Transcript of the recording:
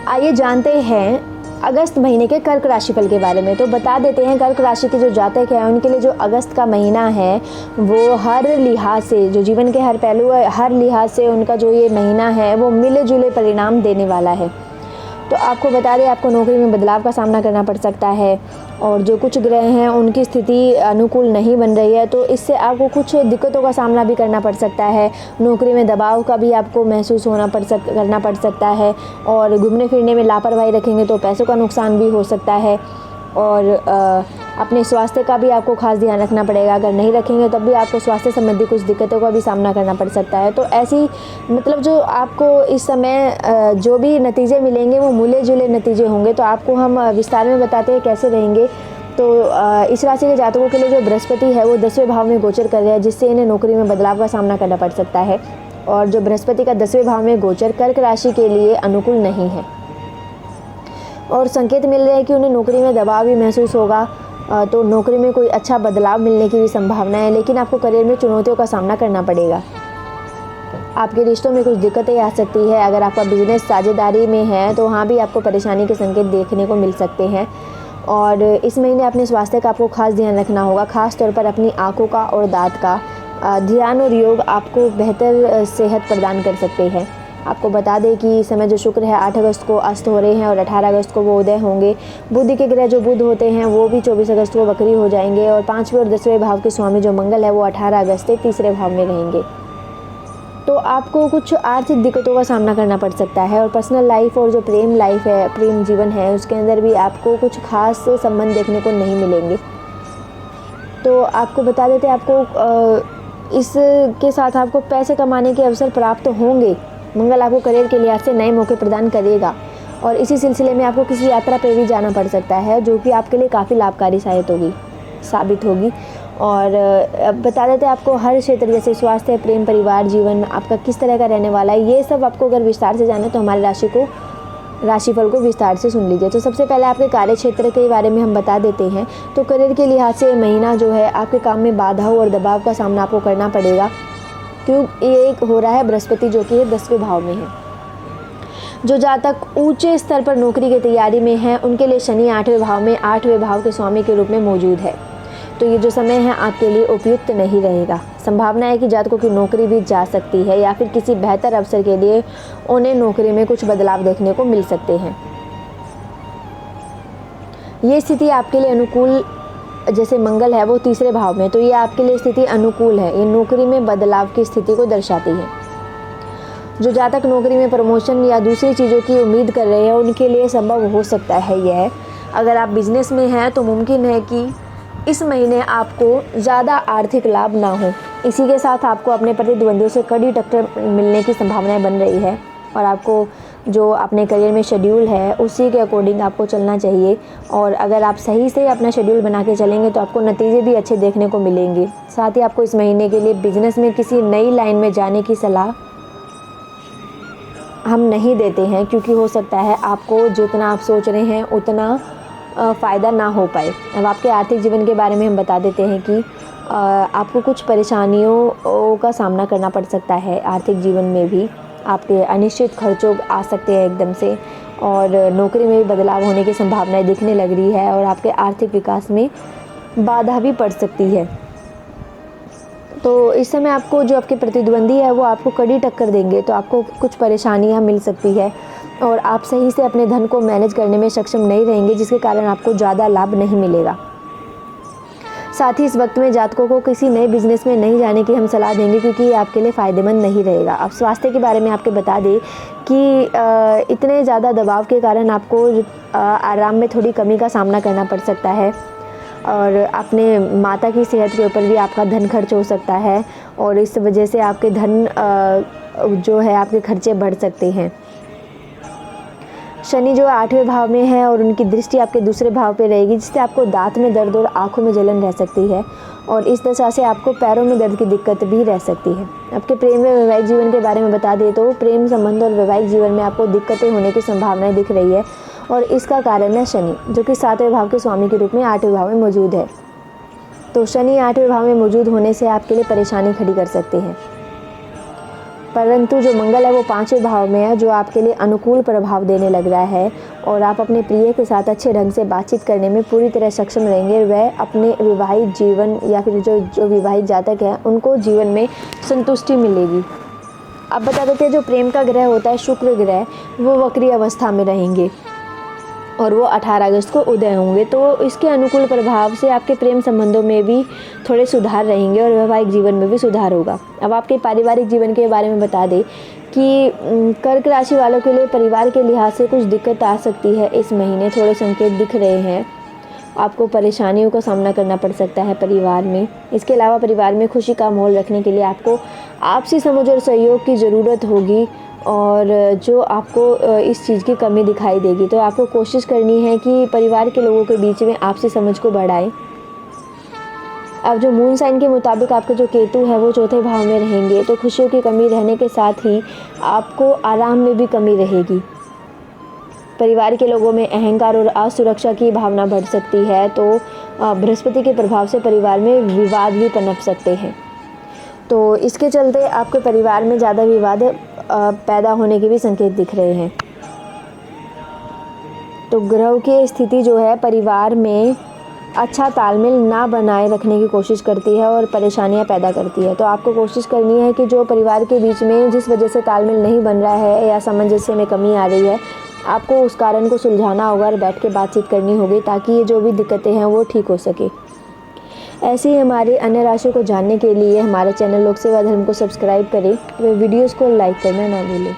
आइए जानते हैं अगस्त महीने के कर्क राशिफल के बारे में। तो बता देते हैं कर्क राशि के जो जातक हैं उनके लिए जो अगस्त का महीना है वो हर लिहाज से, जो जीवन के हर पहलू है, हर लिहाज से उनका जो ये महीना है वो मिले जुले परिणाम देने वाला है। तो आपको बता दें, आपको नौकरी में बदलाव का सामना करना पड़ सकता है और जो कुछ ग्रह हैं उनकी स्थिति अनुकूल नहीं बन रही है, तो इससे आपको कुछ दिक्कतों का सामना भी करना पड़ सकता है। नौकरी में दबाव का भी आपको महसूस करना पड़ सकता है और घूमने फिरने में लापरवाही रखेंगे तो पैसों का नुकसान भी हो सकता है और अपने स्वास्थ्य का भी आपको खास ध्यान रखना पड़ेगा। अगर नहीं रखेंगे तब भी आपको स्वास्थ्य संबंधी कुछ दिक्कतों का भी सामना करना पड़ सकता है। तो ऐसी मतलब जो आपको इस समय जो भी नतीजे मिलेंगे वो मिले जुले नतीजे होंगे। तो आपको हम विस्तार में बताते हैं कैसे रहेंगे। तो इस राशि के जातकों के लिए जो बृहस्पति है वो 10वें भाव में गोचर कर रहे हैं, जिससे इन्हें नौकरी में बदलाव का सामना करना पड़ सकता है। और जो बृहस्पति का 10वें भाव में गोचर कर्क राशि के लिए अनुकूल नहीं है और संकेत मिल रहे हैं कि उन्हें नौकरी में दबाव भी महसूस होगा। तो नौकरी में कोई अच्छा बदलाव मिलने की भी संभावना है, लेकिन आपको करियर में चुनौतियों का सामना करना पड़ेगा। आपके रिश्तों में कुछ दिक्कतें आ सकती है। अगर आपका बिजनेस साझेदारी में है तो वहाँ भी आपको परेशानी के संकेत देखने को मिल सकते हैं। और इस महीने अपने स्वास्थ्य का आपको खास ध्यान रखना होगा, खास तौर पर अपनी आँखों का और दांत का। ध्यान और योग आपको बेहतर सेहत प्रदान कर सकते हैं। आपको बता दें कि इस समय जो शुक्र है 8 अगस्त को अस्त हो रहे हैं और 18 अगस्त को वो उदय होंगे। बुध के ग्रह जो बुध होते हैं वो भी 24 अगस्त को वक्री हो जाएंगे और 5वें और 10वें भाव के स्वामी जो मंगल है वो 18 अगस्त से तीसरे भाव में रहेंगे। तो आपको कुछ आर्थिक दिक्कतों का सामना करना पड़ सकता है और पर्सनल लाइफ और जो प्रेम लाइफ है, प्रेम जीवन है, उसके अंदर भी आपको कुछ खास संबंध देखने को नहीं मिलेंगे। तो आपको बता देते हैं आपको इसके साथ आपको पैसे कमाने के अवसर प्राप्त होंगे। मंगल आपको करियर के लिहाज से नए मौके प्रदान करेगा और इसी सिलसिले में आपको किसी यात्रा पर भी जाना पड़ सकता है, जो कि आपके लिए काफ़ी लाभकारी साबित होगी। और बता देते हैं आपको हर क्षेत्र जैसे स्वास्थ्य, प्रेम, परिवार, जीवन आपका किस तरह का रहने वाला है, ये सब आपको अगर विस्तार से जाने तो हमारे राशिफल को विस्तार से सुन लीजिए। तो सबसे पहले आपके कार्य क्षेत्र के बारे में हम बता देते हैं। तो करियर के लिहाज से महीना जो है आपके काम में बाधाओं और दबाव का सामना आपको करना पड़ेगा, क्यों ये एक हो रहा है बृहस्पति जो कि 10वें भाव में है। जो जातक ऊंचे स्तर पर नौकरी की तैयारी में हैं उनके लिए शनि 8वें भाव में 8वें भाव के स्वामी के रूप में मौजूद है। तो ये जो समय है आपके लिए उपयुक्त नहीं रहेगा। संभावना है कि जातकों की नौकरी भी जा सकती है या फिर किसी बेहतर अवसर के लिए उन्हें नौकरी में कुछ बदलाव देखने को मिल सकते हैं। ये स्थिति आपके लिए अनुकूल, जैसे मंगल है वो तीसरे भाव में, तो ये आपके लिए स्थिति अनुकूल है। ये नौकरी में बदलाव की स्थिति को दर्शाती है। जो जातक नौकरी में प्रमोशन या दूसरी चीज़ों की उम्मीद कर रहे हैं उनके लिए संभव हो सकता है यह। अगर आप बिजनेस में हैं तो मुमकिन है कि इस महीने आपको ज़्यादा आर्थिक लाभ ना हो। इसी के साथ आपको अपने प्रतिद्वंदियों से कड़ी टक्कर मिलने की संभावनाएं बन रही है और आपको जो अपने करियर में शेड्यूल है उसी के अकॉर्डिंग आपको चलना चाहिए। और अगर आप सही से अपना शेड्यूल बना के चलेंगे तो आपको नतीजे भी अच्छे देखने को मिलेंगे। साथ ही आपको इस महीने के लिए बिजनेस में किसी नई लाइन में जाने की सलाह हम नहीं देते हैं, क्योंकि हो सकता है आपको जितना आप सोच रहे हैं उतना फ़ायदा ना हो पाए। अब आपके आर्थिक जीवन के बारे में हम बता देते हैं कि आपको कुछ परेशानियों का सामना करना पड़ सकता है। आर्थिक जीवन में भी आपके अनिश्चित खर्चों आ सकते हैं एकदम से और नौकरी में भी बदलाव होने की संभावनाएं दिखने लग रही है और आपके आर्थिक विकास में बाधा भी पड़ सकती है। तो इस समय आपको जो आपके प्रतिद्वंदी है वो आपको कड़ी टक्कर देंगे, तो आपको कुछ परेशानियां मिल सकती है और आप सही से अपने धन को मैनेज करने में सक्षम नहीं रहेंगे, जिसके कारण आपको ज़्यादा लाभ नहीं मिलेगा। साथ ही इस वक्त में जातकों को किसी नए बिजनेस में नहीं जाने की हम सलाह देंगे, क्योंकि ये आपके लिए फ़ायदेमंद नहीं रहेगा। अब स्वास्थ्य के बारे में आपको बता दें कि इतने ज़्यादा दबाव के कारण आपको आराम में थोड़ी कमी का सामना करना पड़ सकता है और अपने माता की सेहत के ऊपर भी आपका धन खर्च हो सकता है और इस वजह से आपके धन जो है आपके खर्चे बढ़ सकते हैं। शनि जो 8वें भाव में है और उनकी दृष्टि आपके दूसरे भाव पे रहेगी, जिससे आपको दांत में दर्द और आँखों में जलन रह सकती है और इस दशा से आपको पैरों में दर्द की दिक्कत भी रह सकती है। आपके प्रेम व वैवाहिक जीवन के बारे में बता दें तो प्रेम संबंध और वैवाहिक जीवन में आपको दिक्कतें होने की संभावनाएं दिख रही है और इसका कारण है शनि, जो कि 7वें भाव के स्वामी के रूप में 8वें भाव में मौजूद है। तो शनि 8वें भाव में मौजूद होने से आपके लिए परेशानी खड़ी कर सकते हैं। परंतु जो मंगल है वो 5वें भाव में है, जो आपके लिए अनुकूल प्रभाव देने लग रहा है और आप अपने प्रिय के साथ अच्छे ढंग से बातचीत करने में पूरी तरह सक्षम रहेंगे। वह अपने विवाहित जीवन या फिर जो विवाहित जातक हैं उनको जीवन में संतुष्टि मिलेगी। अब बता देते हैं जो प्रेम का ग्रह होता है शुक्र ग्रह, वो वक्री अवस्था में रहेंगे और वो 18 अगस्त को उदय होंगे। तो इसके अनुकूल प्रभाव से आपके प्रेम संबंधों में भी थोड़े सुधार रहेंगे और वैवाहिक जीवन में भी सुधार होगा। अब आपके पारिवारिक जीवन के बारे में बता दें कि कर्क राशि वालों के लिए परिवार के लिहाज से कुछ दिक्कत आ सकती है। इस महीने थोड़े संकेत दिख रहे हैं, आपको परेशानियों का सामना करना पड़ सकता है परिवार में। इसके अलावा परिवार में खुशी का माहौल रखने के लिए आपको आपसी समझ और सहयोग की ज़रूरत होगी और जो आपको इस चीज़ की कमी दिखाई देगी। तो आपको कोशिश करनी है कि परिवार के लोगों के बीच में आपसी समझ को बढ़ाएं। अब जो मून साइन के मुताबिक आपके जो केतु है वो 4थे भाव में रहेंगे, तो खुशियों की कमी रहने के साथ ही आपको आराम में भी कमी रहेगी। परिवार के लोगों में अहंकार और असुरक्षा की भावना बढ़ सकती है। तो बृहस्पति के प्रभाव से परिवार में विवाद भी पनप सकते हैं, तो इसके चलते आपके परिवार में ज़्यादा विवाद पैदा होने के भी संकेत दिख रहे हैं। तो ग्रह की स्थिति जो है परिवार में अच्छा तालमेल ना बनाए रखने की कोशिश करती है और परेशानियां पैदा करती है। तो आपको कोशिश करनी है कि जो परिवार के बीच में जिस वजह से तालमेल नहीं बन रहा है या सामंजस्य में कमी आ रही है, आपको उस कारण को सुलझाना होगा और बैठ के बातचीत करनी होगी ताकि ये जो भी दिक्कतें हैं वो ठीक हो सके। ऐसे ही हमारे अन्य राशियों को जानने के लिए हमारे चैनल लोक सेवा धर्म को सब्सक्राइब करें, वीडियोज़ को लाइक करना ना भूलें।